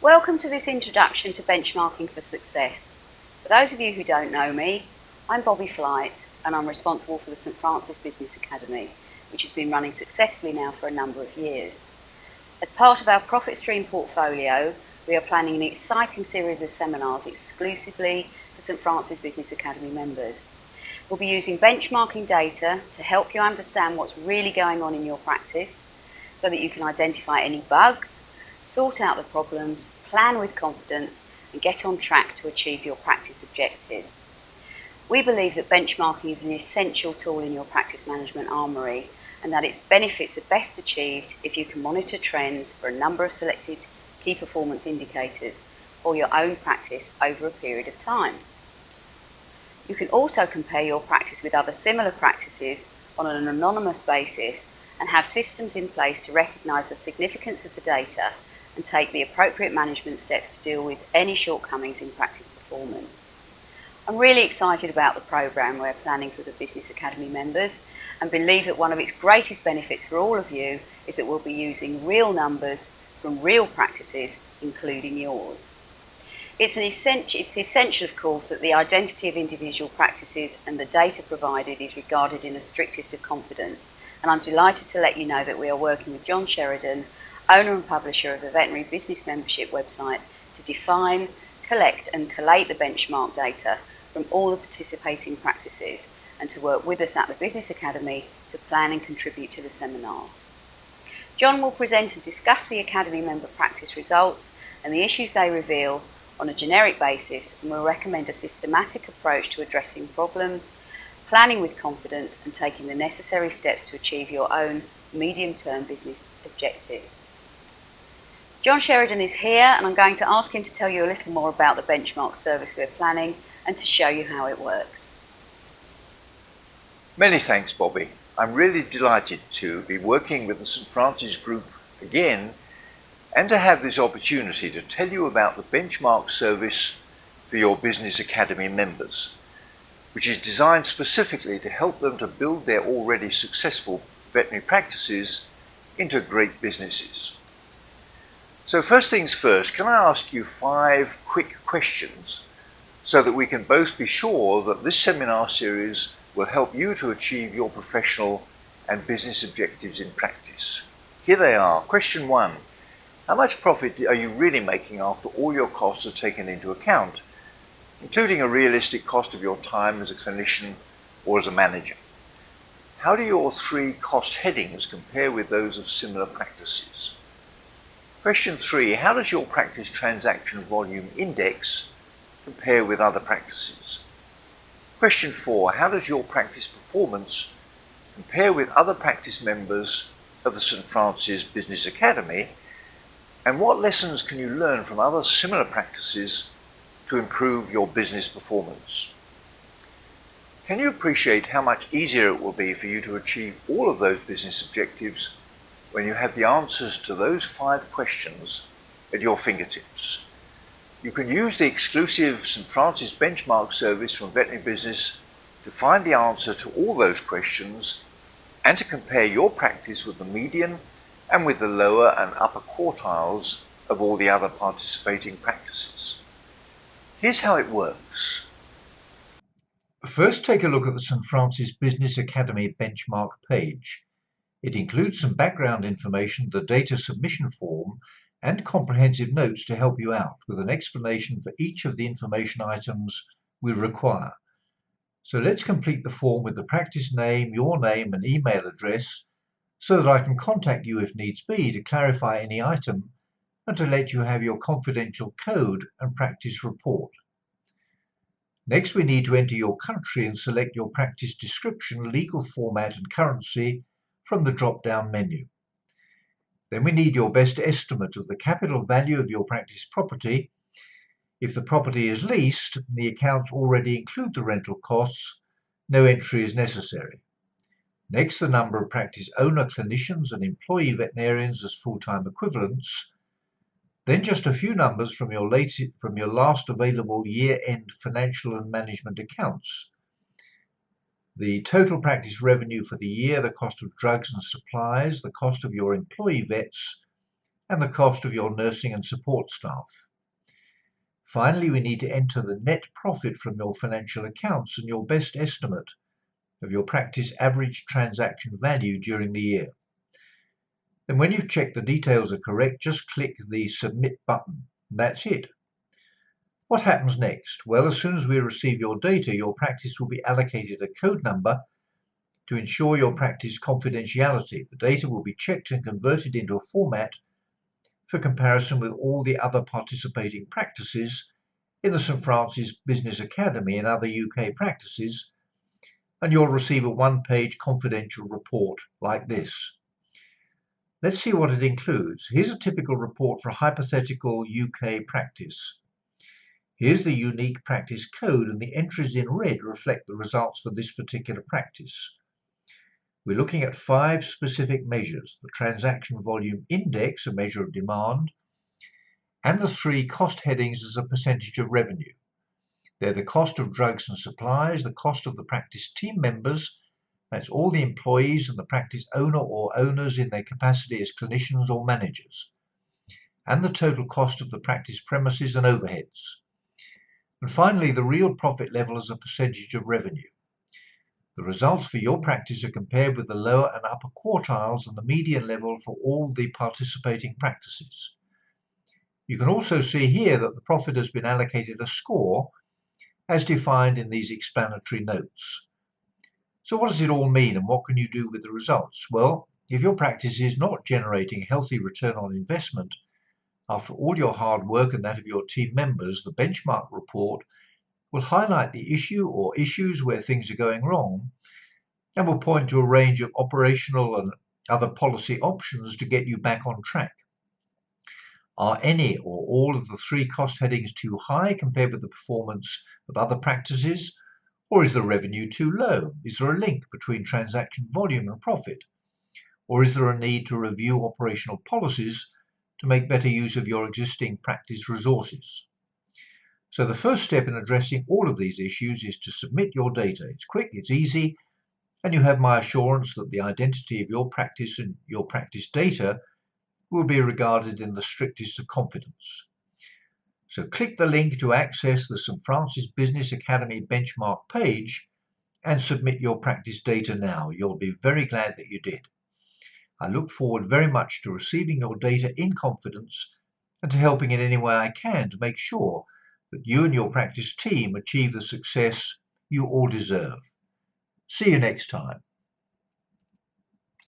Welcome to this introduction to benchmarking for success. For those of you who don't know me, I'm Bobby Flight and I'm responsible for the St Francis Business Academy, which has been running successfully now for a number of years. As part of our profit stream portfolio, we are planning an exciting series of seminars exclusively for St Francis Business Academy members. We'll be using benchmarking data to help you understand what's really going on in your practice so that you can identify any bugs, sort out the problems, plan with confidence and get on track to achieve your practice objectives. We believe that benchmarking is an essential tool in your practice management armoury and that its benefits are best achieved if you can monitor trends for a number of selected key performance indicators for your own practice over a period of time. You can also compare your practice with other similar practices on an anonymous basis and have systems in place to recognise the significance of the data and take the appropriate management steps to deal with any shortcomings in practice performance. I'm really excited about the programme we're planning for the Business Academy members and believe that one of its greatest benefits for all of you is that we'll be using real numbers from real practices, including yours. It's essential, of course, that the identity of individual practices and the data provided is regarded in the strictest of confidence, and I'm delighted to let you know that we are working with John Sheridan, owner and publisher of the Veterinary Business Membership website, to define, collect and collate the benchmark data from all the participating practices and to work with us at the Business Academy to plan and contribute to the seminars. John will present and discuss the Academy member practice results and the issues they reveal on a generic basis and will recommend a systematic approach to addressing problems, planning with confidence and taking the necessary steps to achieve your own medium-term business objectives. John Sheridan is here and I'm going to ask him to tell you a little more about the benchmark service we're planning and to show you how it works. Many thanks, Bobby. I'm really delighted to be working with the St Francis Group again and to have this opportunity to tell you about the benchmark service for your Business Academy members, which is designed specifically to help them to build their already successful veterinary practices into great businesses. So first things first, can I ask you 5 quick questions so that we can both be sure that this seminar series will help you to achieve your professional and business objectives in practice. Here they are. Question 1. How much profit are you really making after all your costs are taken into account, including a realistic cost of your time as a clinician or as a manager? How do your 3 cost headings compare with those of similar practices? Question 3. How does your practice transaction volume index compare with other practices? Question 4. How does your practice performance compare with other practice members of the St Francis Business Academy? And what lessons can you learn from other similar practices to improve your business performance? Can you appreciate how much easier it will be for you to achieve all of those business objectives when you have the answers to those 5 questions at your fingertips? You can use the exclusive St Francis benchmark service from Veterinary Business to find the answer to all those questions and to compare your practice with the median and with the lower and upper quartiles of all the other participating practices. Here's how it works. First, take a look at the St Francis Business Academy benchmark page. It includes some background information, the data submission form, and comprehensive notes to help you out with an explanation for each of the information items we require. So let's complete the form with the practice name, your name and email address so that I can contact you if needs be to clarify any item and to let you have your confidential code and practice report. Next, we need to enter your country and select your practice description, legal format and currency from the drop-down menu. Then we need your best estimate of the capital value of your practice property. If the property is leased, the accounts already include the rental costs. No entry is necessary. Next, the number of practice owner clinicians and employee veterinarians as full-time equivalents. Then just a few numbers from your last available year-end financial and management accounts. The total practice revenue for the year, the cost of drugs and supplies, the cost of your employee vets, and the cost of your nursing and support staff. Finally, we need to enter the net profit from your financial accounts and your best estimate of your practice average transaction value during the year. Then when you've checked the details are correct, just click the Submit button. That's it. What happens next? Well, as soon as we receive your data, your practice will be allocated a code number to ensure your practice confidentiality. The data will be checked and converted into a format for comparison with all the other participating practices in the St. Francis Business Academy and other UK practices, and you'll receive a one-page confidential report like this. Let's see what it includes. Here's a typical report for a hypothetical UK practice. Here's the unique practice code, and the entries in red reflect the results for this particular practice. We're looking at 5 specific measures: the transaction volume index, a measure of demand, and the 3 cost headings as a percentage of revenue. They're the cost of drugs and supplies, the cost of the practice team members, that's all the employees and the practice owner or owners in their capacity as clinicians or managers, and the total cost of the practice premises and overheads. And finally, the real profit level as a percentage of revenue. The results for your practice are compared with the lower and upper quartiles and the median level for all the participating practices. You can also see here that the profit has been allocated a score as defined in these explanatory notes. So what does it all mean, and what can you do with the results? Well, if your practice is not generating a healthy return on investment, after all your hard work and that of your team members, the benchmark report will highlight the issue or issues where things are going wrong and will point to a range of operational and other policy options to get you back on track. Are any or all of the 3 cost headings too high compared with the performance of other practices? Or is the revenue too low? Is there a link between transaction volume and profit? Or is there a need to review operational policies to make better use of your existing practice resources? So the first step in addressing all of these issues is to submit your data. It's quick, it's easy, and you have my assurance that the identity of your practice and your practice data will be regarded in the strictest of confidence. So click the link to access the St. Francis Business Academy benchmark page and submit your practice data now. You'll be very glad that you did. I look forward very much to receiving your data in confidence and to helping in any way I can to make sure that you and your practice team achieve the success you all deserve. See you next time.